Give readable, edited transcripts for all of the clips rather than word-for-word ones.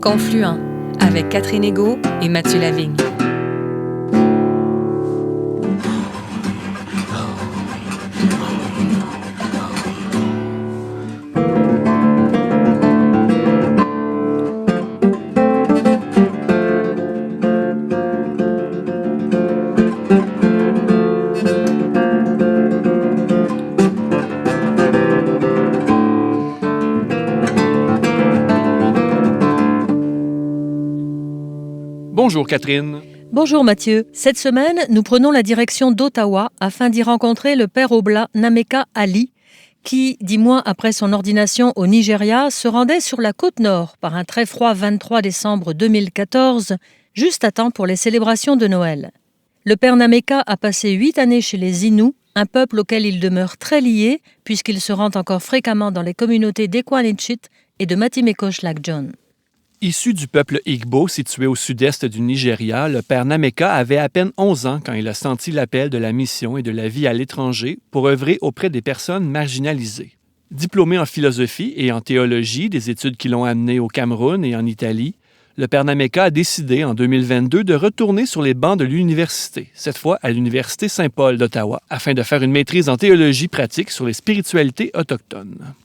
Confluent avec Catherine Égaud et Mathieu Lavigne. Bonjour Catherine. Bonjour Mathieu. Cette semaine, nous prenons la direction d'Ottawa afin d'y rencontrer le père Oblat Nameka Ali, qui, 10 mois après son ordination au Nigeria, se rendait sur la côte nord par un très froid 23 décembre 2014, juste à temps pour les célébrations de Noël. Le père Nameka a passé 8 années chez les Inuits, un peuple auquel il demeure très lié puisqu'il se rend encore fréquemment dans les communautés d'Ekwanichit et de Matimekosh Lac John. Issu du peuple Igbo situé au sud-est du Nigeria, le père Nameka avait à peine 11 ans quand il a senti l'appel de la mission et de la vie à l'étranger pour œuvrer auprès des personnes marginalisées. Diplômé en philosophie et en théologie, des études qui l'ont amené au Cameroun et en Italie, le père Nameka a décidé en 2022 de retourner sur les bancs de l'université, cette fois à l'Université Saint-Paul d'Ottawa, afin de faire une maîtrise en théologie pratique sur les spiritualités autochtones.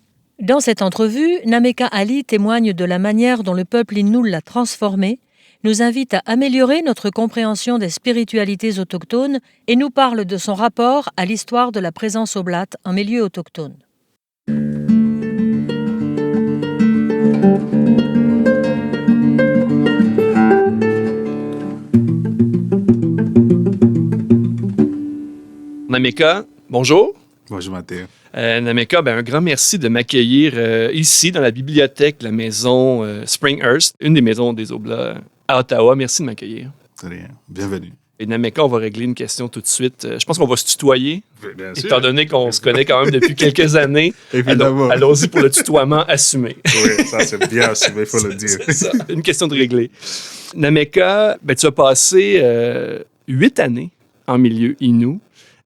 Dans cette entrevue, Nameka Ali témoigne de la manière dont le peuple Innu l'a transformé, nous invite à améliorer notre compréhension des spiritualités autochtones et nous parle de son rapport à l'histoire de la présence oblate en milieu autochtone. Nameka, bonjour. Bonjour Mathieu. Nameka, un grand merci de m'accueillir ici dans la bibliothèque, la maison Springhurst, une des maisons des Oblats à Ottawa. Merci de m'accueillir. C'est rien. Bienvenue. Et Nameka, on va régler une question tout de suite. Je pense qu'on va se tutoyer, Bien sûr. étant donné qu'on se connaît quand même depuis quelques années. Évidemment. Allons-y pour le tutoiement assumé. Oui, ça c'est bien assumé, il faut le dire. C'est ça, une question de régler. Nameka, tu as passé 8 années en milieu Innu.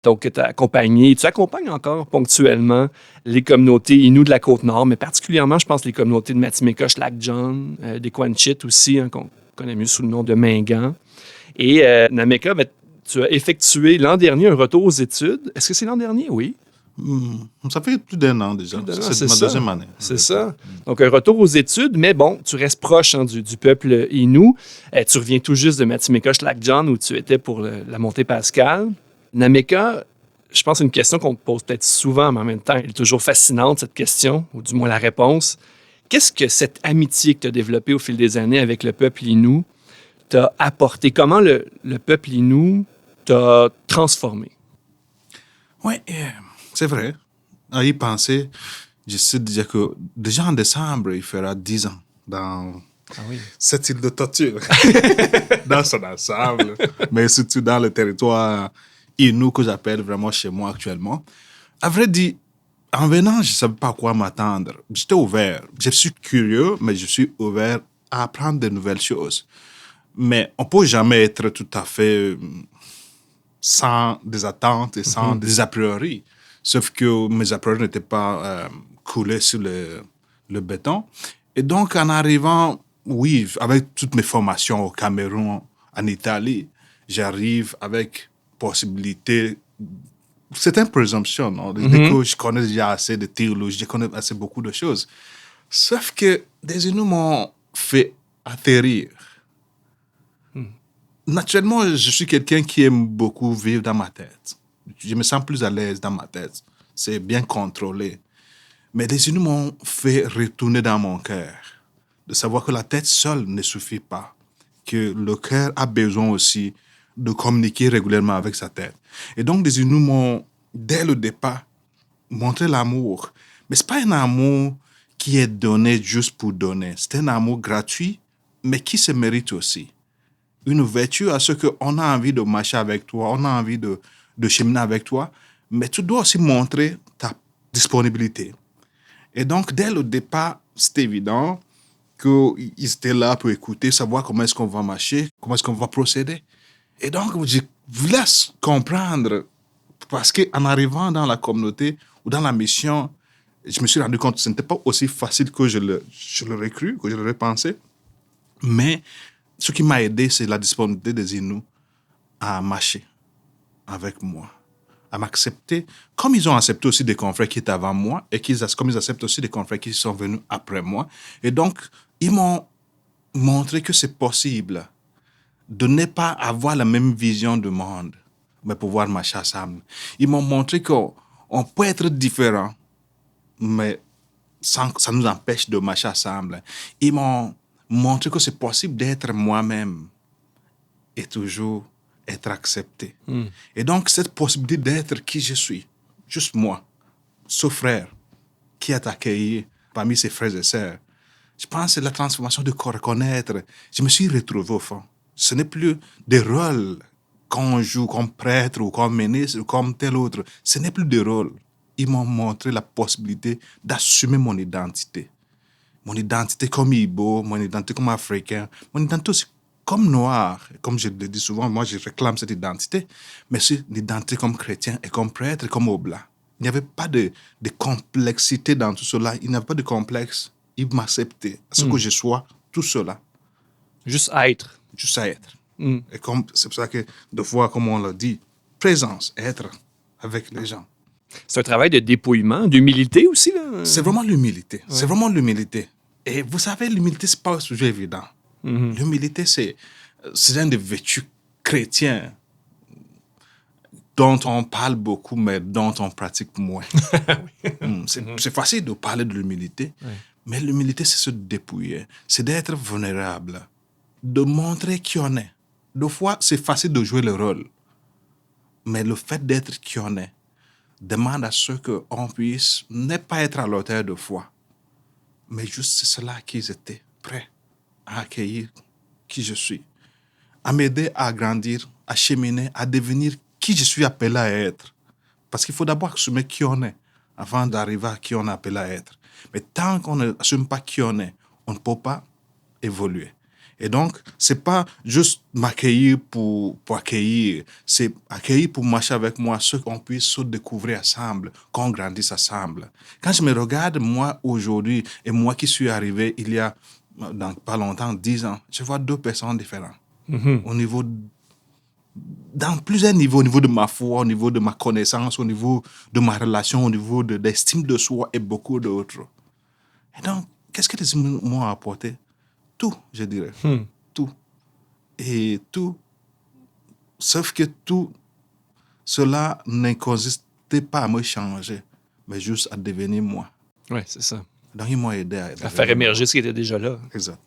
Donc, tu accompagnes encore ponctuellement les communautés Innu de la Côte-Nord, mais particulièrement, je pense, les communautés de Matimekosh Lac John, d'Ekwanichit aussi, qu'on connaît mieux sous le nom de Mingan. Et Nameka, tu as effectué l'an dernier un retour aux études. Est-ce que c'est l'an dernier? Oui. Ça fait plus d'un an déjà. C'est ma deuxième année. C'est ça. Donc, un retour aux études, mais bon, tu restes proche du peuple Innu. Tu reviens tout juste de Matimekosh Lac John où tu étais pour la montée Pascal. Nameka, je pense que c'est une question qu'on te pose peut-être souvent, mais en même temps, elle est toujours fascinante, cette question, ou du moins la réponse. Qu'est-ce que cette amitié que tu as développée au fil des années avec le peuple Innu t'a apporté? Comment le peuple Innu t'a transformé? Oui, c'est vrai. À y penser, je sais déjà que déjà en décembre, il fera 10 ans dans cette île de torture, dans son ensemble, mais surtout dans le territoire Innu que j'appelle vraiment chez moi actuellement. À vrai dire, en venant, je ne savais pas à quoi m'attendre. J'étais ouvert. Je suis curieux, mais je suis ouvert à apprendre de nouvelles choses. Mais on ne peut jamais être tout à fait sans des attentes et sans des a priori. Sauf que mes a priori n'étaient pas coulés sur le béton. Et donc, en arrivant, oui, avec toutes mes formations au Cameroun, en Italie, j'arrive avec possibilité. C'est une présomption, non? Dès que je connais déjà assez de théologie, je connais assez beaucoup de choses. Sauf que des Inuits m'ont fait atterrir. Naturellement, je suis quelqu'un qui aime beaucoup vivre dans ma tête. Je me sens plus à l'aise dans ma tête. C'est bien contrôlé. Mais les Inuits m'ont fait retourner dans mon cœur. De savoir que la tête seule ne suffit pas. Que le cœur a besoin aussi de communiquer régulièrement avec sa tête. Et donc, les Inuits m'ont, dès le départ, montré l'amour. Mais ce n'est pas un amour qui est donné juste pour donner. C'est un amour gratuit, mais qui se mérite aussi. Une vertu à ce qu'on a envie de marcher avec toi, on a envie de cheminer avec toi, mais tu dois aussi montrer ta disponibilité. Et donc, dès le départ, c'est évident qu'ils étaient là pour écouter, savoir comment est-ce qu'on va marcher, comment est-ce qu'on va procéder. Et donc, je vous laisse comprendre, parce qu'en arrivant dans la communauté ou dans la mission, je me suis rendu compte que ce n'était pas aussi facile que je l'aurais cru, que je l'aurais pensé. Mais ce qui m'a aidé, c'est la disponibilité des Inuits à marcher avec moi, à m'accepter, comme ils ont accepté aussi des confrères qui étaient avant moi, et comme ils acceptent aussi des confrères qui sont venus après moi. Et donc, ils m'ont montré que c'est possible de ne pas avoir la même vision du monde, mais pouvoir marcher ensemble. Ils m'ont montré qu'on peut être différent, mais sans que ça nous empêche de marcher ensemble. Ils m'ont montré que c'est possible d'être moi-même et toujours être accepté. Et donc, cette possibilité d'être qui je suis, juste moi, ce frère qui est accueilli parmi ses frères et sœurs, je pense que c'est la transformation de reconnaître. Je me suis retrouvé au fond. Ce n'est plus des rôles qu'on joue comme prêtre ou comme ministre ou comme tel autre. Ce n'est plus des rôles. Ils m'ont montré la possibilité d'assumer mon identité. Mon identité comme Igbo, mon identité comme Africain, mon identité aussi comme noir. Comme je le dis souvent, moi je réclame cette identité, mais c'est une identité comme chrétien et comme prêtre et comme oblat. Il n'y avait pas de complexité dans tout cela. Il n'y avait pas de complexe. Il m'acceptait, ce que je sois, tout cela. Juste être. Juste être. Et c'est pour ça que, de fois, comme on l'a dit, présence, être avec les gens. C'est un travail de dépouillement, d'humilité aussi, là. C'est vraiment l'humilité. Ouais. C'est vraiment l'humilité. Et vous savez, l'humilité, ce n'est pas un sujet évident. L'humilité, c'est un des vertus chrétiens dont on parle beaucoup, mais dont on pratique moins. C'est facile de parler de l'humilité, mais l'humilité, c'est se dépouiller. C'est d'être vulnérable, de montrer qui on est. Des fois, c'est facile de jouer le rôle, mais le fait d'être qui on est demande à ce qu'on puisse ne pas être à l'auteur de foi, mais juste c'est cela qu'ils étaient prêts à accueillir qui je suis, à m'aider à grandir, à cheminer, à devenir qui je suis appelé à être. Parce qu'il faut d'abord assumer qui on est avant d'arriver à qui on est appelé à être. Mais tant qu'on n'assume pas qui on est, on ne peut pas évoluer. Et donc, ce n'est pas juste m'accueillir pour accueillir, c'est accueillir pour marcher avec moi, ce qu'on puisse se découvrir ensemble, qu'on grandisse ensemble. Quand je me regarde, moi, aujourd'hui, et moi qui suis arrivé il y a, dans pas longtemps, 10 ans, je vois deux personnes différentes. Au niveau, dans plusieurs niveaux, au niveau de ma foi, au niveau de ma connaissance, au niveau de ma relation, au niveau de l'estime de soi et beaucoup d'autres. Et donc, qu'est-ce que les humains m'ont apporté? Tout, je dirais. Tout. Et tout, sauf que tout cela ne consistait pas à me changer, mais juste à devenir moi. Oui, c'est ça. Donc, ils m'ont aidé à faire émerger ce qui était déjà là. Exactement.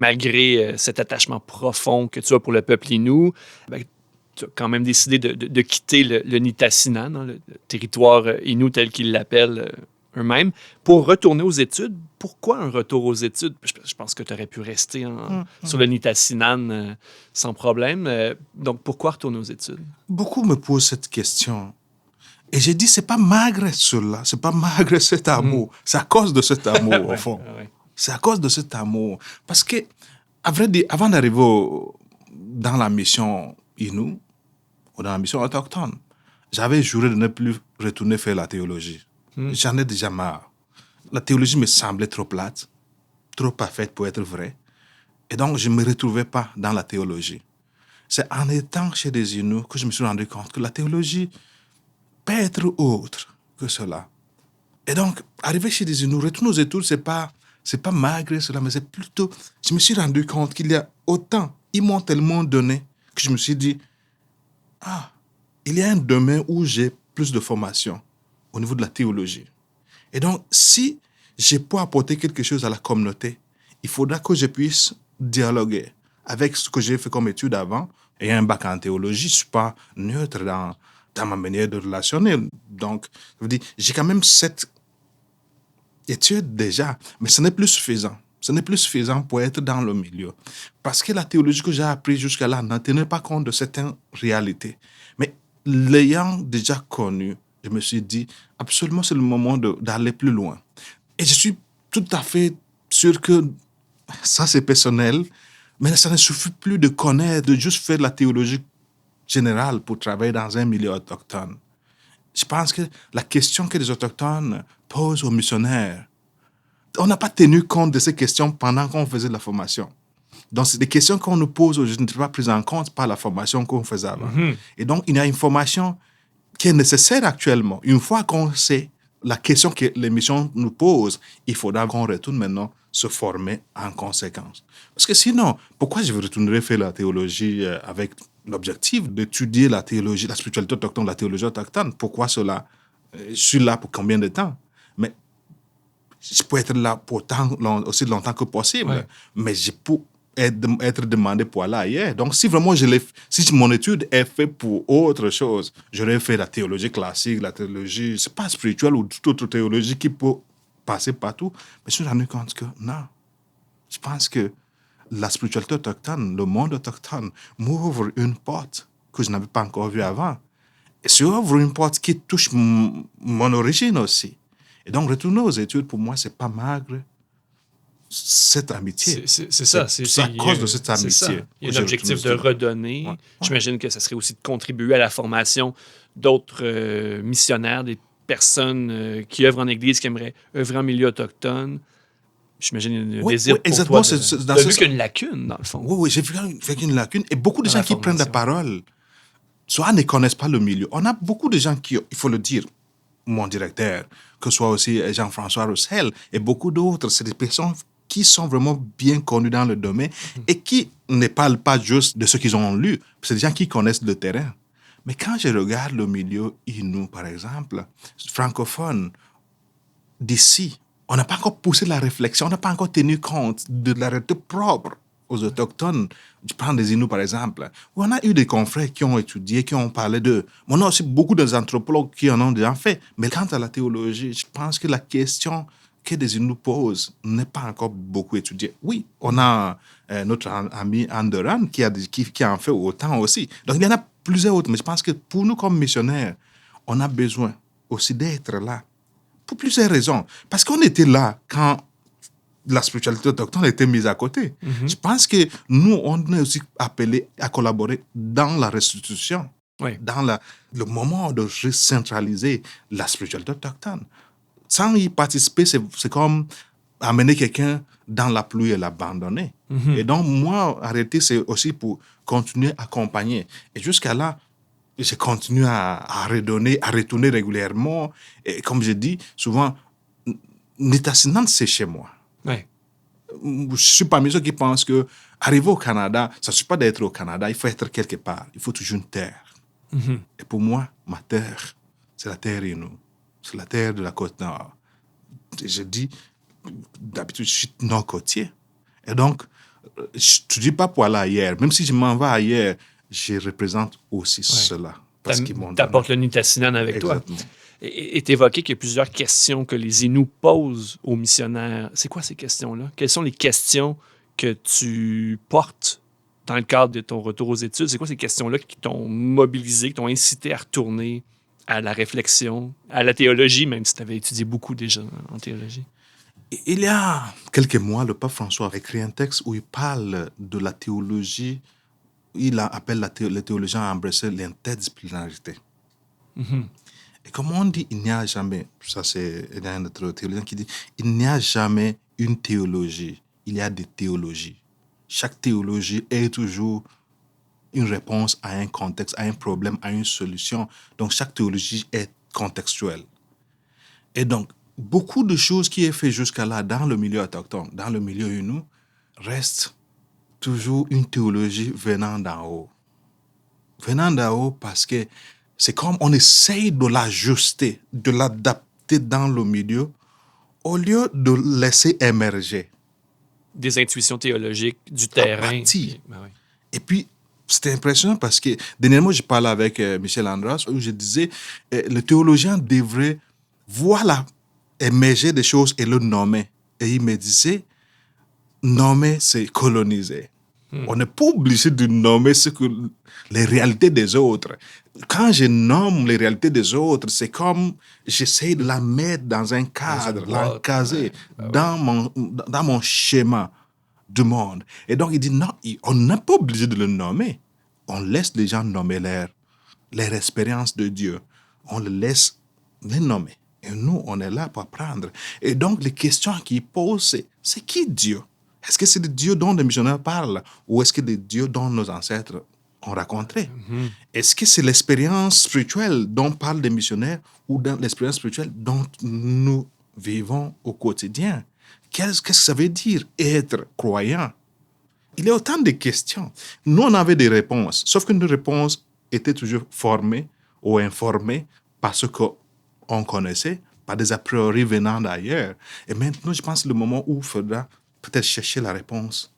Malgré cet attachement profond que tu as pour le peuple Innu, tu as quand même décidé de quitter le Nitassinan, hein, le territoire Innu tel qu'ils l'appellent eux-mêmes, pour retourner aux études. Pourquoi un retour aux études? Je pense que tu aurais pu rester sur le Nitassinan sans problème. Donc, pourquoi retourner aux études? Beaucoup me posent cette question. Et j'ai dit, c'est pas malgré cela, c'est pas malgré cet amour. C'est à cause de cet amour, au fond. C'est à cause de cet amour. Parce que, à vrai dire, avant d'arriver dans la mission Innu, ou dans la mission autochtone, j'avais juré de ne plus retourner faire la théologie. J'en ai déjà marre. La théologie me semblait trop plate, trop parfaite pour être vraie. Et donc, je ne me retrouvais pas dans la théologie. C'est en étant chez des Inuits que je me suis rendu compte que la théologie peut être autre que cela. Et donc, arriver chez des Inuits, retourner aux études, c'est pas malgré cela, mais c'est plutôt... Je me suis rendu compte qu'il y a autant, ils m'ont tellement donné que je me suis dit, il y a un domaine où j'ai plus de formation au niveau de la théologie. Et donc, si je peux apporter quelque chose à la communauté, il faudra que je puisse dialoguer avec ce que j'ai fait comme étude avant. Et un bac en théologie, je ne suis pas neutre dans ma manière de relationner. Donc, je veux dire, j'ai quand même cette étude déjà, mais ce n'est plus suffisant. Ce n'est plus suffisant pour être dans le milieu. Parce que la théologie que j'ai apprise jusqu'à là n'en tenait pas compte de certaines réalités. Mais l'ayant déjà connu, je me suis dit, absolument, c'est le moment d'aller plus loin. Et je suis tout à fait sûr que ça, c'est personnel, mais ça ne suffit plus de connaître, de juste faire de la théologie générale pour travailler dans un milieu autochtone. Je pense que la question que les autochtones posent aux missionnaires, on n'a pas tenu compte de ces questions pendant qu'on faisait de la formation. Donc, c'est des questions qu'on nous pose aujourd'hui ne sont pas prises en compte par la formation qu'on faisait avant. Et donc, il y a une formation qui est nécessaire actuellement. Une fois qu'on sait la question que les missions nous posent, il faudra qu'on retourne maintenant se former en conséquence. Parce que sinon, pourquoi je retournerais faire la théologie avec l'objectif d'étudier la théologie, la spiritualité autochtone, la théologie autochtone? Pourquoi cela? Je suis là pour combien de temps? Mais je peux être là pour aussi longtemps que possible, mais je peux être demandé pour aller ailleurs. Donc, si vraiment si mon étude est faite pour autre chose, j'aurais fait la théologie classique, la théologie, c'est pas spirituelle ou toute autre théologie qui peut passer partout. Mais je me suis rendu compte que non. Je pense que la spiritualité autochtone, le monde autochtone, m'ouvre une porte que je n'avais pas encore vue avant. Et ça ouvre une porte qui touche mon origine aussi. Et donc, retourner aux études, pour moi, c'est pas magre. Cette amitié. C'est ça. C'est à cause de cette amitié. Il y a l'objectif de redonner. Ouais. J'imagine que ça serait aussi de contribuer à la formation d'autres missionnaires, des personnes qui œuvrent en Église, qui aimeraient œuvrer en milieu autochtone. J'imagine qu'il y a un désir pour exactement, toi de vu qu'il y a une lacune, dans le fond. Oui, j'ai vu qu'il y a une lacune. Et beaucoup de gens qui prennent la parole, soit ne connaissent pas le milieu. On a beaucoup de gens qui, il faut le dire, mon directeur, que ce soit aussi Jean-François Roussel, et beaucoup d'autres, c'est des personnes qui sont vraiment bien connus dans le domaine et qui ne parlent pas juste de ce qu'ils ont lu. C'est des gens qui connaissent le terrain. Mais quand je regarde le milieu Innu, par exemple, francophone, d'ici, on n'a pas encore poussé la réflexion, on n'a pas encore tenu compte de la réalité propre aux autochtones. Je prends des Inuits, par exemple, où on a eu des confrères qui ont étudié, qui ont parlé d'eux. On a aussi beaucoup d'anthropologues qui en ont déjà fait. Mais quant à la théologie, je pense que la question que des Inuits posent n'est pas encore beaucoup étudiée. Oui, on a notre ami Anderan qui en fait autant aussi. Donc, il y en a plusieurs autres. Mais je pense que pour nous, comme missionnaires, on a besoin aussi d'être là. Pour plusieurs raisons. Parce qu'on était là quand la spiritualité autochtone a été mise à côté. Je pense que nous, on est aussi appelés à collaborer dans la restitution, dans le moment de recentraliser la spiritualité autochtone. Sans y participer, c'est comme amener quelqu'un dans la pluie et l'abandonner. Et donc, moi, arrêter, c'est aussi pour continuer à accompagner. Et jusqu'à là, je continue à redonner, à retourner régulièrement. Et comme je dis, souvent, Nitassinan, c'est chez moi. Ouais. Je suis parmi ceux qui pensent que arriver au Canada, ça ne suffit pas d'être au Canada, il faut être quelque part. Il faut toujours une terre. Et pour moi, ma terre, c'est la terre Innu. C'est la terre de la Côte-Nord. Je dis, d'habitude, je suis nord-côtier. Et donc, je ne dis pas pour aller ailleurs. Même si je m'en vais ailleurs, je représente aussi cela. Parce qu'ils m'ont t'apportes le Nitassinan avec toi. Et t'évoquais qu'il y a plusieurs questions que les Inuits posent aux missionnaires. C'est quoi ces questions-là? Quelles sont les questions que tu portes dans le cadre de ton retour aux études? C'est quoi ces questions-là qui t'ont mobilisé, qui t'ont incité à retourner à la réflexion, à la théologie, même si tu avais étudié beaucoup déjà en théologie? Il y a quelques mois, le pape François a écrit un texte où il parle de la théologie. Il appelle les théologiens à embrasser l'interdisciplinarité. Et comme on dit, il n'y a jamais, il y a un autre théologien qui dit, il n'y a jamais une théologie, il y a des théologies. Chaque théologie est toujours une réponse à un contexte, à un problème, à une solution. Donc, chaque théologie est contextuelle. Et donc, beaucoup de choses qui est fait jusqu'à là dans le milieu autochtone, dans le milieu Innu, restent toujours une théologie venant d'en haut. Venant d'en haut parce que c'est comme on essaye de l'ajuster, de l'adapter dans le milieu, au lieu de laisser émerger. Des intuitions théologiques, du terrain. Et puis, c'était impressionnant parce que, dernièrement, je parlais avec Michel Andras, où je disais, le théologien devrait voir émerger des choses et le nommer. Et il me disait, nommer, c'est coloniser. On n'est pas obligé de nommer les réalités des autres. Quand je nomme les réalités des autres, c'est comme j'essaie de la mettre dans un cadre, l'encaser dans mon schéma du monde. Et donc, il dit non, on n'est pas obligé de le nommer. On laisse les gens nommer leur expérience de Dieu. On les laisse les nommer. Et nous, on est là pour apprendre. Et donc, les questions qu'il pose, c'est qui Dieu? Est-ce que c'est le Dieu dont les missionnaires parlent ou est-ce que c'est le Dieu dont nos ancêtres ont raconté? Est-ce que c'est l'expérience spirituelle dont parlent les missionnaires ou dans l'expérience spirituelle dont nous vivons au quotidien? Qu'est-ce que ça veut dire être croyant? Il y a autant de questions. Nous, on avait des réponses, sauf que nos réponses étaient toujours formées ou informées par ce qu'on connaissait, par des a priori venant d'ailleurs. Et maintenant, je pense que c'est le moment où il faudra peut-être chercher la réponse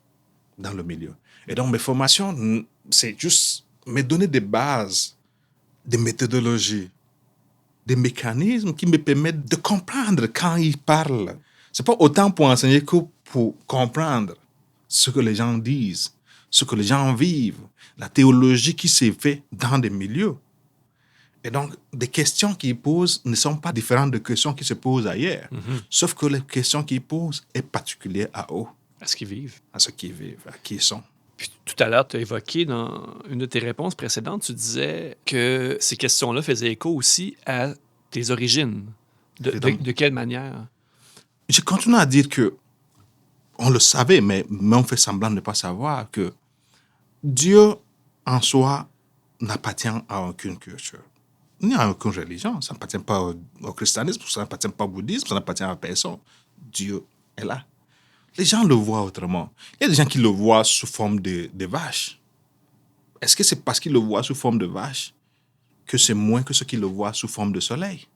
dans le milieu. Et donc, mes formations, c'est juste me donner des bases, des méthodologies, des mécanismes qui me permettent de comprendre quand ils parlent. Ce n'est pas autant pour enseigner que pour comprendre ce que les gens disent, ce que les gens vivent, la théologie qui s'est faite dans des milieux. Et donc, des questions qu'ils posent ne sont pas différentes des questions qui se posent ailleurs. Sauf que les questions qu'ils posent sont particulières à eux. À ce qu'ils vivent. À ce qu'ils vivent, à qui ils sont. Puis tout à l'heure, tu as évoqué dans une de tes réponses précédentes, tu disais que ces questions-là faisaient écho aussi à tes origines. De quelle manière? Je continue à dire que on le savait, mais on fait semblant de ne pas savoir que Dieu en soi n'appartient à aucune culture, ni à aucune religion. Ça n'appartient pas au christianisme, ça n'appartient pas au bouddhisme, ça n'appartient à personne. Dieu est là. Les gens le voient autrement. Il y a des gens qui le voient sous forme de vaches. Est-ce que c'est parce qu'ils le voient sous forme de vache que c'est moins que ceux qui le voient sous forme de soleil?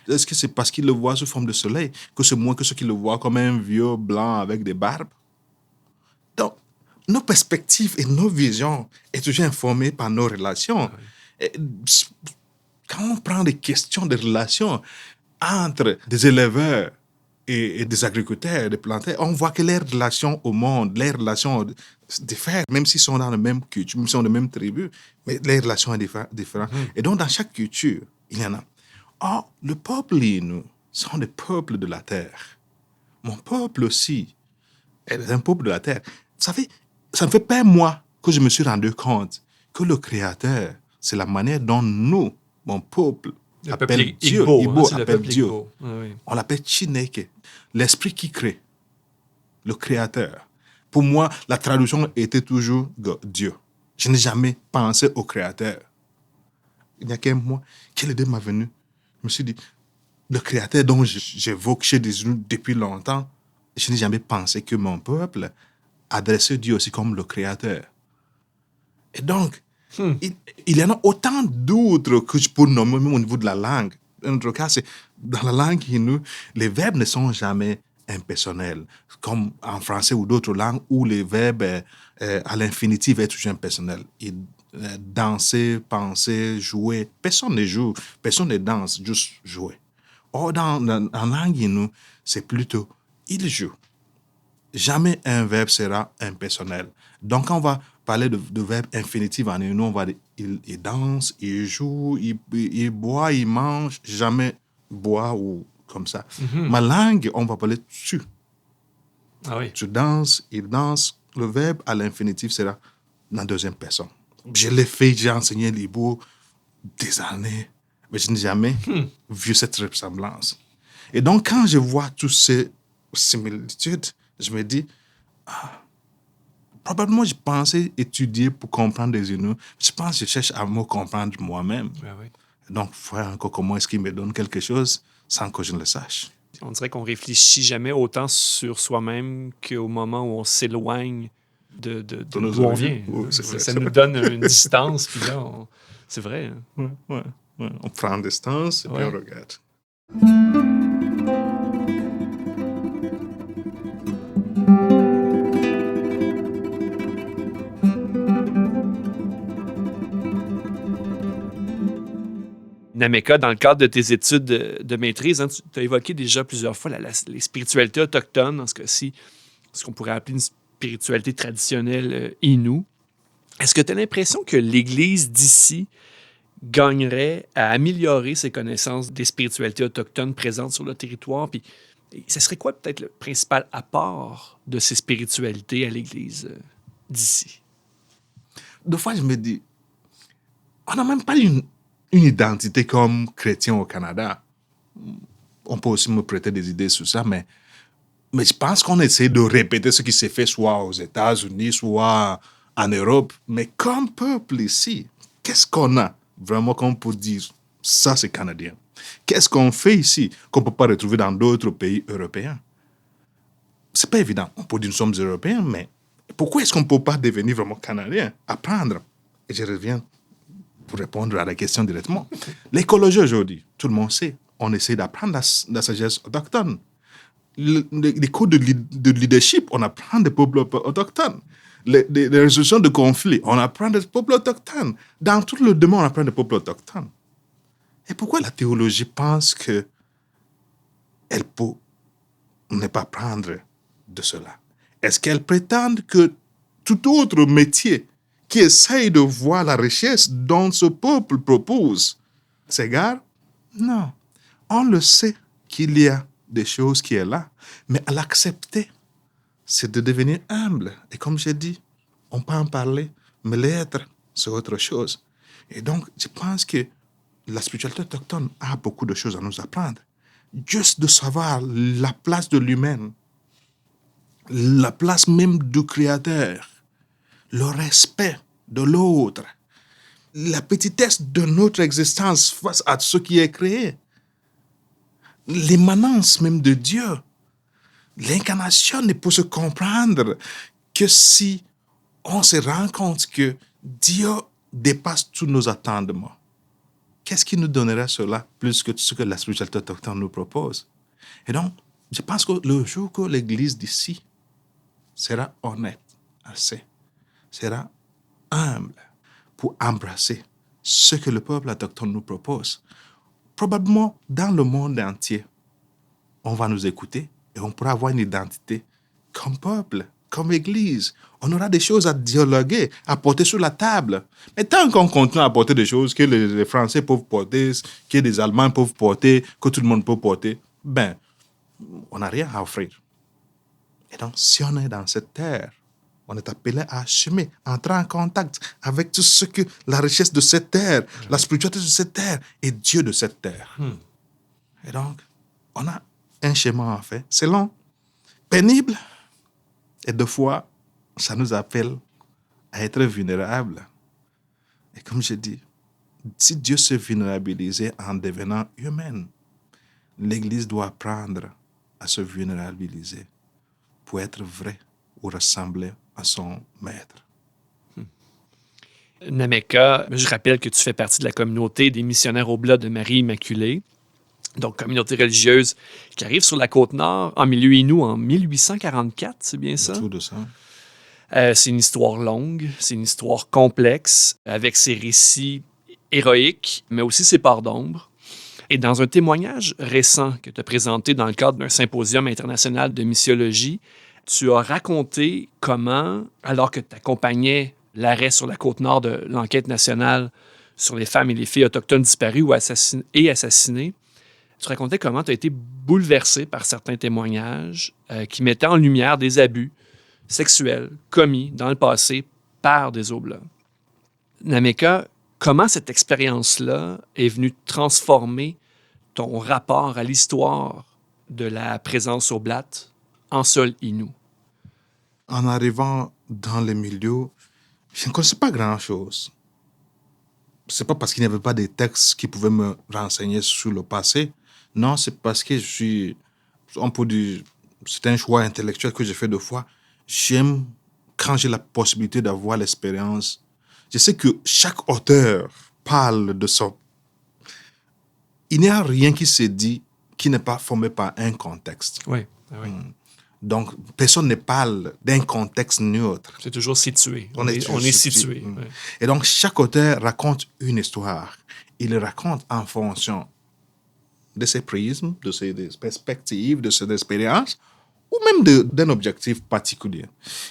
Est-ce que c'est parce qu'ils le voient sous forme de soleil que c'est moins que ceux qui le voient comme un vieux blanc avec des barbes? Donc, nos perspectives et nos visions sont toujours informées par nos relations. Et quand on prend des questions de relations entre des éleveurs et des agriculteurs, des planteurs, on voit que leurs relations au monde, leurs relations diffèrent, même s'ils sont dans la même culture, même s'ils sont dans la même tribu, mais les relations sont différentes. Et donc, dans chaque culture, il y en a. Or, le peuple et nous sont des peuples de la terre. Mon peuple aussi est un peuple de la terre. Vous savez, ça ne fait pas moi que je me suis rendu compte que le Créateur, c'est la manière dont nous, mon peuple, appelle Dieu. Igbo appelle Dieu. Oui. On l'appelle Chineke, l'esprit qui crée, le Créateur. Pour moi, la traduction était toujours Dieu. Je n'ai jamais pensé au Créateur. Il n'y a qu'un mois, quelle idée m'est venue? Je me suis dit, le Créateur dont j'évoque chez des gens depuis longtemps, je n'ai jamais pensé que mon peuple adressait Dieu aussi comme le Créateur. Et donc, il y en a autant d'autres que je peux nommer même au niveau de la langue. En tout cas, c'est dans la langue nous, les verbes ne sont jamais impersonnels, comme en français ou d'autres langues où les verbes à l'infinitif sont toujours impersonnels. Danser, penser, jouer. Personne ne joue, personne ne danse, juste jouer. Or, en langue nous, c'est plutôt il joue. Jamais un verbe sera impersonnel. Donc, quand on va parler de verbe infinitif en nous, on va dire il danse, il joue, il boit, il mange, jamais boit ou comme ça. Ma langue, on va parler tu. Ah oui. Tu danses, il danse. Le verbe à l'infinitif sera dans la deuxième personne. Je l'ai fait, j'ai enseigné l'Igbo des années, mais je n'ai jamais vu cette ressemblance. Et donc, quand je vois toutes ces similitudes, je me dis, probablement je pensais étudier pour comprendre les Inuits. Je pense que je cherche à me comprendre moi-même. Ah oui. Donc, voir encore comment est-ce qu'il me donne quelque chose sans que je ne le sache. On dirait qu'on réfléchit jamais autant sur soi-même qu'au moment où on s'éloigne de d'où on vient. Oui, Ça nous donne une distance, puis là, c'est vrai. Hein? Ouais. On prend distance et puis on regarde. Nameka, dans le cadre de tes études de maîtrise, hein, tu as évoqué déjà plusieurs fois les spiritualités autochtones, dans ce cas-ci, ce qu'on pourrait appeler spiritualité traditionnelle Innu. Est-ce que tu as l'impression que l'Église d'ici gagnerait à améliorer ses connaissances des spiritualités autochtones présentes sur le territoire? Puis, ce serait quoi peut-être le principal apport de ces spiritualités à l'Église d'ici? Des fois, je me dis, on n'a même pas une identité comme chrétien au Canada. On peut aussi me prêter des idées sur ça, mais je pense qu'on essaie de répéter ce qui s'est fait soit aux États-Unis, soit en Europe. Mais comme peuple ici, qu'est-ce qu'on a vraiment qu'on peut dire, ça c'est canadien? Qu'est-ce qu'on fait ici qu'on ne peut pas retrouver dans d'autres pays européens? C'est pas évident. On peut dire que nous sommes européens, mais pourquoi est-ce qu'on ne peut pas devenir vraiment canadien? Apprendre. Et je reviens pour répondre à la question directement. L'écologie aujourd'hui, tout le monde sait, on essaie d'apprendre la sagesse autochtone. Les cours de leadership, on apprend des peuples autochtones. Les résolutions de conflits, on apprend des peuples autochtones. Dans tout le domaine, on apprend des peuples autochtones. Et pourquoi la théologie pense qu'elle peut ne pas prendre de cela? Est-ce qu'elle prétend que tout autre métier qui essaye de voir la richesse dont ce peuple propose s'égare? Non. On le sait qu'il y a des choses qui sont là, mais à l'accepter, c'est de devenir humble. Et comme j'ai dit, on peut en parler, mais l'être, c'est autre chose. Et donc, je pense que la spiritualité autochtone a beaucoup de choses à nous apprendre. Juste de savoir la place de l'humain, la place même du Créateur, le respect de l'autre, la petitesse de notre existence face à ce qui est créé, l'immanence même de Dieu. L'incarnation ne peut se comprendre que si on se rend compte que Dieu dépasse tous nos attendements. Qu'est-ce qui nous donnerait cela plus que ce que la spiritualité autochtone nous propose? Et donc, je pense que le jour que l'Église d'ici sera honnête assez, sera humble pour embrasser ce que le peuple autochtone nous propose, probablement dans le monde entier, on va nous écouter et on pourra avoir une identité comme peuple, comme Église. On aura des choses à dialoguer, à porter sur la table. Mais tant qu'on continue à porter des choses que les Français peuvent porter, que les Allemands peuvent porter, que tout le monde peut porter, ben, on n'a rien à offrir. Et donc, si on est dans cette terre, on est appelé à assumer, à entrer en contact avec tout ce que la richesse de cette terre, la spiritualité de cette terre et Dieu de cette terre. Et donc, on a un chemin à faire. C'est long, pénible, et deux fois, ça nous appelle à être vulnérables. Et comme je dis, si Dieu se vulnérabilisait en devenant humaine, l'Église doit apprendre à se vulnérabiliser pour être vrai ou ressembler à son maître. Nameka, je rappelle que tu fais partie de la communauté des missionnaires Oblats de Marie Immaculée, donc communauté religieuse qui arrive sur la Côte-Nord en milieu Innu en 1844, c'est bien ça? Tout de ça. C'est une histoire longue, c'est une histoire complexe, avec ses récits héroïques, mais aussi ses parts d'ombre. Et dans un témoignage récent que tu as présenté dans le cadre d'un symposium international de missiologie, tu as raconté comment, alors que tu accompagnais l'arrêt sur la Côte-Nord de l'enquête nationale sur les femmes et les filles autochtones disparues ou assassinées, tu racontais comment tu as été bouleversé par certains témoignages qui mettaient en lumière des abus sexuels commis dans le passé par des Oblats. Nameka, comment cette expérience-là est venue transformer ton rapport à l'histoire de la présence oblate en sol Innu? En arrivant dans les milieux, je ne connaissais pas grand-chose. Ce n'est pas parce qu'il n'y avait pas de textes qui pouvaient me renseigner sur le passé. Non, c'est parce que on peut dire, c'est un choix intellectuel que j'ai fait deux fois. J'aime quand j'ai la possibilité d'avoir l'expérience. Je sais que chaque auteur parle de ça. Il n'y a rien qui se dit qui n'est pas formé par un contexte. Oui, oui. Donc, personne ne parle d'un contexte neutre. C'est toujours situé. On est situé. Oui. Et donc, chaque auteur raconte une histoire. Il le raconte en fonction de ses prismes, de ses perspectives, de ses expériences, ou même d'un objectif particulier.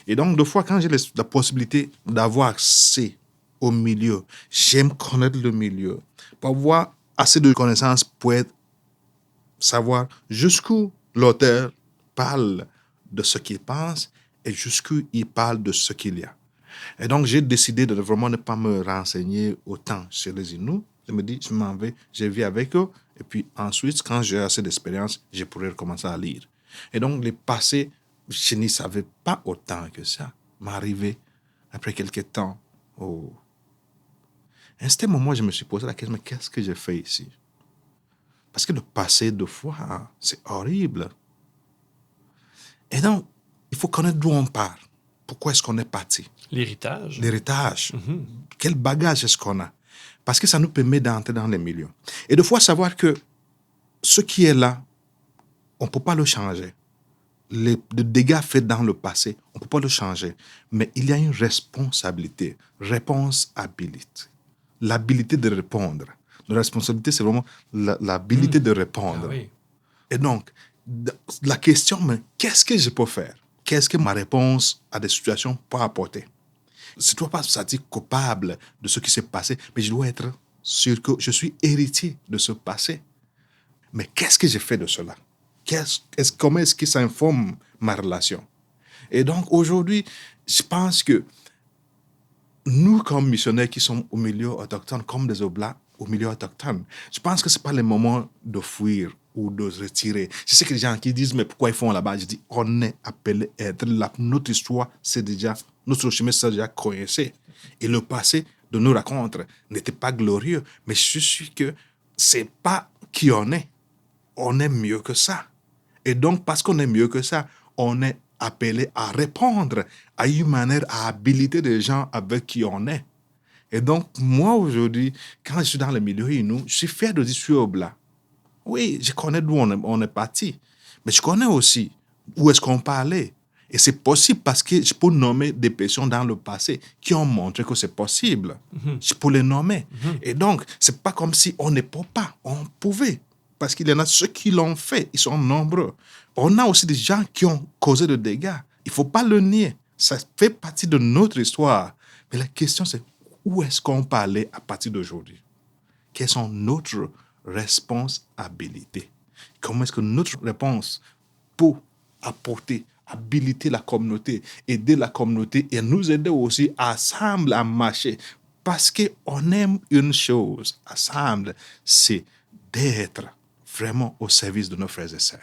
Et donc, des fois, quand j'ai la possibilité d'avoir accès au milieu, j'aime connaître le milieu, pour avoir assez de connaissances pour savoir jusqu'où l'auteur parle de ce qu'il pense et jusqu'où il parle de ce qu'il y a. Et donc, j'ai décidé de vraiment ne pas me renseigner autant chez les Inuits. Je me dis, je m'en vais, je vis avec eux. Et puis ensuite, quand j'ai assez d'expérience, je pourrais recommencer à lire. Et donc, les passés, je n'y savais pas autant que ça. M'arriver après quelques temps. Oh. À un certain moment, je me suis posé la question, mais qu'est-ce que j'ai fait ici? Parce que le passé, deux fois, c'est horrible. Et donc, il faut connaître d'où on part. Pourquoi est-ce qu'on est parti? L'héritage. L'héritage. Quel bagage est-ce qu'on a? Parce que ça nous permet d'entrer dans les milieux. Et de fois savoir que ce qui est là, on ne peut pas le changer. Les dégâts faits dans le passé, on ne peut pas le changer. Mais il y a une responsabilité. Réponse-habilité. L'habilité de répondre. La responsabilité, c'est vraiment l'habilité de répondre. Ah oui. Et donc, la question, mais qu'est-ce que je peux faire? Qu'est-ce que ma réponse à des situations peut apporter? Je ne dois pas me sentir coupable de ce qui s'est passé, mais je dois être sûr que je suis héritier de ce passé. Mais qu'est-ce que j'ai fait de cela? Comment est-ce que ça informe ma relation? Et donc, aujourd'hui, je pense que nous, comme missionnaires qui sommes au milieu autochtone, comme des Oblats au milieu autochtone, je pense que ce n'est pas le moment de fuir ou de se retirer. Je sais que les gens qui disent, mais pourquoi ils font là-bas? Je dis, on est appelé à être là. Notre histoire, c'est déjà, notre chemin, c'est déjà coincé. Et le passé de nos rencontres n'était pas glorieux. Mais je suis que ce n'est pas qui on est. On est mieux que ça. Et donc, parce qu'on est mieux que ça, on est appelé à répondre à une manière, à habiliter les gens avec qui on est. Et donc, moi, aujourd'hui, quand je suis dans le milieu Innu, je suis fier de dire que je suis Oblat. Oui, je connais d'où on est parti. Mais je connais aussi où est-ce qu'on parlait. Et c'est possible parce que je peux nommer des personnes dans le passé qui ont montré que c'est possible. Je peux les nommer. Et donc, ce n'est pas comme si on ne peut pas. On pouvait. Parce qu'il y en a ceux qui l'ont fait. Ils sont nombreux. On a aussi des gens qui ont causé des dégâts. Il ne faut pas le nier. Ça fait partie de notre histoire. Mais la question, c'est où est-ce qu'on peut aller à partir d'aujourd'hui? Quelles sont notre responsabilités? Comment est-ce que notre réponse peut apporter, habiliter la communauté, aider la communauté et nous aider aussi ensemble à marcher? Parce qu'on aime une chose ensemble, c'est d'être vraiment au service de nos frères et sœurs.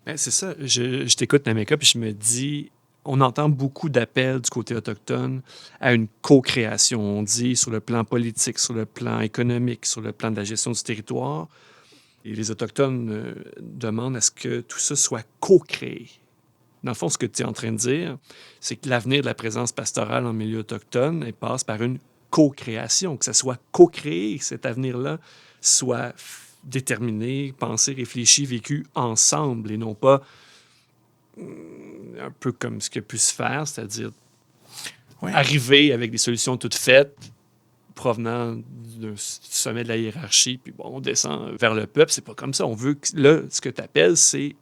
Ben, c'est ça. Je t'écoute, Nameka, puis je me dis, on entend beaucoup d'appels du côté autochtone à une co-création. On dit sur le plan politique, sur le plan économique, sur le plan de la gestion du territoire. Et les Autochtones demandent à ce que tout ça soit co-créé. Dans le fond, ce que tu es en train de dire, c'est que l'avenir de la présence pastorale en milieu autochtone passe par une co-création, que ça soit co-créé, que cet avenir-là soit déterminé, pensé, réfléchi, vécu ensemble et non pas un peu comme ce qui a pu se faire, c'est-à-dire arriver avec des solutions toutes faites provenant du sommet de la hiérarchie, puis bon, on descend vers le peuple. C'est pas comme ça. On veut que, là, ce que tu appelles, c'est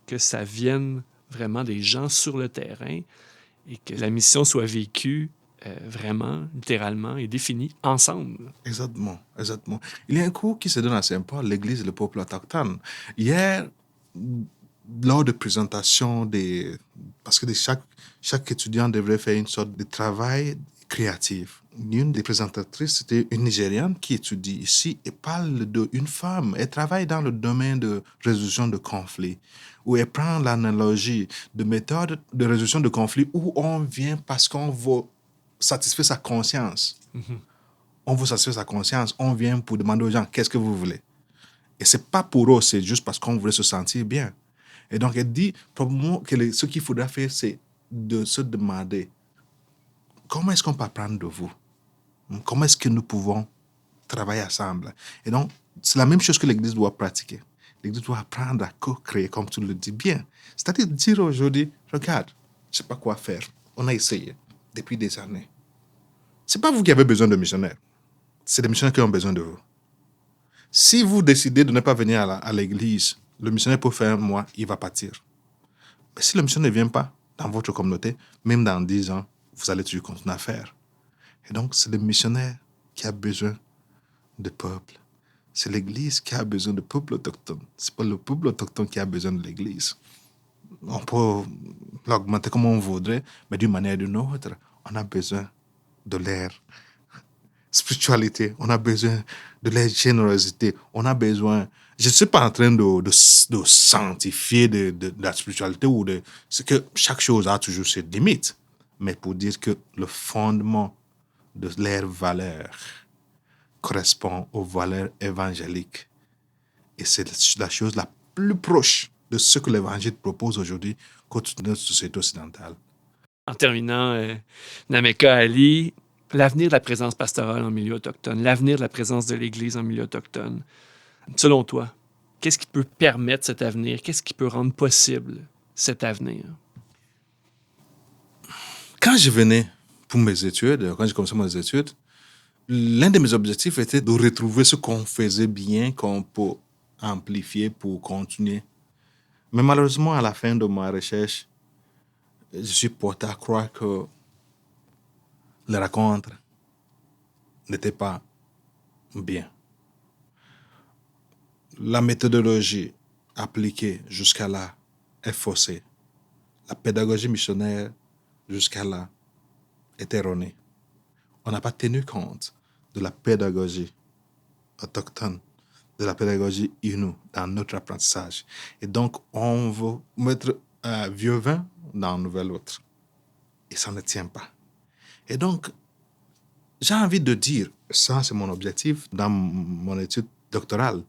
que ça vienne vraiment des gens sur le terrain et que la mission soit vécue vraiment, littéralement, et définie ensemble. Exactement, exactement. Il y a un cours qui se donne à Saint-Paul, l'Église et le peuple autochtone. Hier, lors de présentation parce que chaque étudiant devrait faire une sorte de travail créatif. Une des présentatrices, c'était une Nigériane qui étudie ici et parle d'une femme. Elle travaille dans le domaine de résolution de conflits, où elle prend l'analogie de méthode de résolution de conflits où on vient parce qu'on veut satisfaire sa conscience. On veut satisfaire sa conscience. On vient pour demander aux gens, qu'est-ce que vous voulez? Et ce n'est pas pour eux, c'est juste parce qu'on voulait se sentir bien. Et donc, elle dit, probablement que ce qu'il faudra faire, c'est de se demander, comment est-ce qu'on peut apprendre de vous? Comment est-ce que nous pouvons travailler ensemble? Et donc, c'est la même chose que l'Église doit pratiquer. L'Église doit apprendre à co-créer, comme tu le dis bien. C'est-à-dire dire aujourd'hui, regarde, je ne sais pas quoi faire. On a essayé depuis des années. Ce n'est pas vous qui avez besoin de missionnaires. C'est les missionnaires qui ont besoin de vous. Si vous décidez de ne pas venir à l'église, le missionnaire peut faire un mois, il va partir. Mais si la mission ne vient pas dans votre communauté, même dans 10 ans, vous allez toujours continuer à faire. Et donc, c'est le missionnaire qui a besoin de peuple. C'est l'Église qui a besoin de peuple autochtone. Ce n'est pas le peuple autochtone qui a besoin de l'Église. On peut l'augmenter comme on voudrait, mais d'une manière ou d'une autre, on a besoin de leur spiritualité, on a besoin de leur générosité, on a besoin... Je ne suis pas en train de sanctifier de la spiritualité ou de... C'est que chaque chose a toujours ses limites, mais pour dire que le fondement de leurs valeurs correspond aux valeurs évangéliques. Et c'est la chose la plus proche de ce que l'Évangile propose aujourd'hui contre notre société occidentale. En terminant, Nameka Ali, l'avenir de la présence pastorale en milieu autochtone, l'avenir de la présence de l'Église en milieu autochtone, selon toi, qu'est-ce qui peut permettre cet avenir? Qu'est-ce qui peut rendre possible cet avenir? Quand je venais pour mes études, quand j'ai commencé mes études, l'un de mes objectifs était de retrouver ce qu'on faisait bien, qu'on peut amplifier pour continuer. Mais malheureusement, à la fin de ma recherche, je suis porté à croire que les rencontres n'étaient pas bien. La méthodologie appliquée jusqu'à là est faussée. La pédagogie missionnaire jusqu'à là est erronée. On n'a pas tenu compte de la pédagogie autochtone, de la pédagogie Innu dans notre apprentissage. Et donc, on veut mettre un vieux vin dans un nouvel autre. Et ça ne tient pas. Et donc, j'ai envie de dire, ça c'est mon objectif dans mon étude doctorale,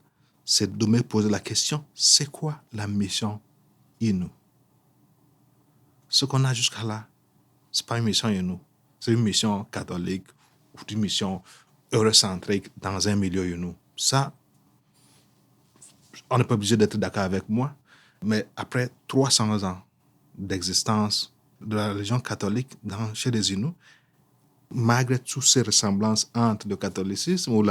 c'est de me poser la question, c'est quoi la mission Innu? Ce qu'on a jusqu'à là, ce n'est pas une mission Innu, c'est une mission catholique ou une mission eurocentrique dans un milieu Innu. Ça, on n'est pas obligé d'être d'accord avec moi, mais après 300 ans d'existence de la religion catholique chez les Inuits, malgré toutes ces ressemblances entre le catholicisme ou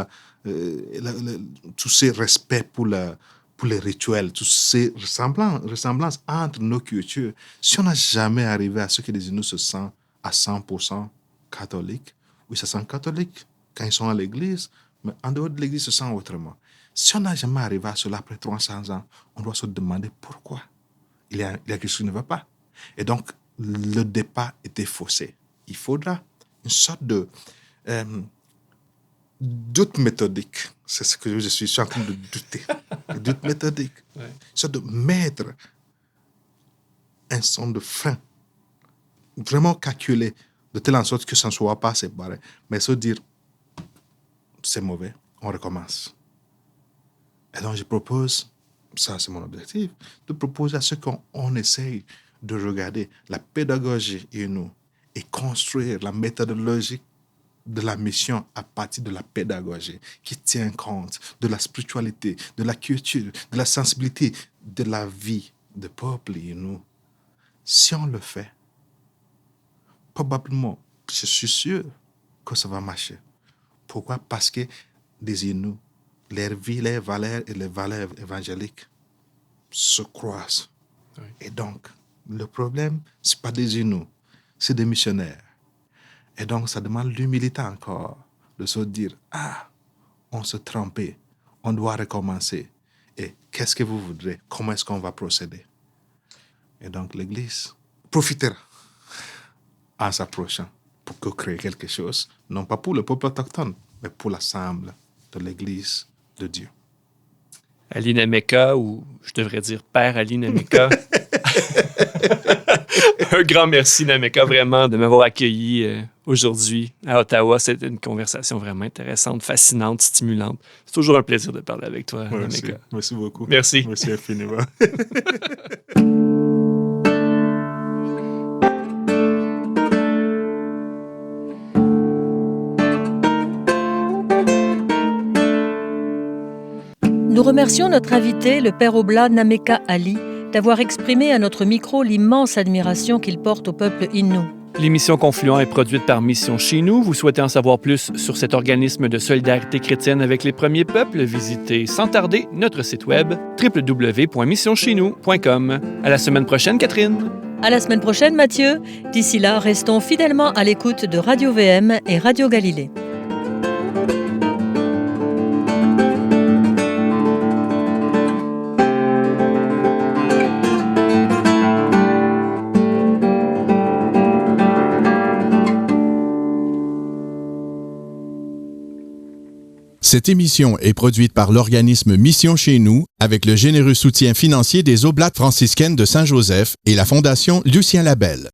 tous ces respects pour les rituels, toutes ces ressemblances entre nos cultures, si on n'a jamais arrivé à ce que les Inuits se sentent à 100% catholiques, oui, ils se sentent catholiques quand ils sont à l'église, mais en dehors de l'église, ils se sentent autrement. Si on n'a jamais arrivé à cela après 300 ans, on doit se demander pourquoi. Il y a quelque chose qui ne va pas. Et donc, le départ était faussé. Il faudra une sorte de doute méthodique. C'est ce que je suis en train de douter. Doute méthodique. Ouais. Une sorte de mettre un son de frein. Vraiment calculé, de telle en sorte que ça ne soit pas séparé. Mais se dire, c'est mauvais, on recommence. Et donc, je propose, ça c'est mon objectif, de proposer à ceux qu'on essaye de regarder la pédagogie Innu et construire la méthodologie de la mission à partir de la pédagogie qui tient compte de la spiritualité, de la culture, de la sensibilité, de la vie du peuple Innu. Si on le fait, probablement, je suis sûr que ça va marcher. Pourquoi? Parce que les Inuits, leur vie, leurs valeurs et les valeurs évangéliques se croisent. Oui. Et donc, le problème, ce n'est pas des Inuits, c'est des missionnaires. Et donc, ça demande l'humilité encore de se dire, on s'est trompé, on doit recommencer. Et qu'est-ce que vous voudrez? Comment est-ce qu'on va procéder? Et donc, l'Église profitera en s'approchant pour créer quelque chose, non pas pour le peuple autochtone, mais pour l'ensemble de l'Église de Dieu. Ali Nameka, ou je devrais dire Père Ali Nameka. Un grand merci, Nameka, vraiment, de m'avoir accueilli aujourd'hui à Ottawa. C'était une conversation vraiment intéressante, fascinante, stimulante. C'est toujours un plaisir de parler avec toi, Nameka. Merci beaucoup. Merci. Merci infiniment. Nous remercions notre invité, le père Oblat Nameka Ali, d'avoir exprimé à notre micro l'immense admiration qu'il porte au peuple Innu. L'émission Confluent est produite par Mission Chez Nous. Vous souhaitez en savoir plus sur cet organisme de solidarité chrétienne avec les premiers peuples? Visitez sans tarder notre site web www.missioncheznous.com. À la semaine prochaine, Catherine. À la semaine prochaine, Mathieu. D'ici là, restons fidèlement à l'écoute de Radio VM et Radio Galilée. Cette émission est produite par l'organisme Mission Chez Nous avec le généreux soutien financier des Oblates franciscaines de Saint-Joseph et la Fondation Lucien Labelle.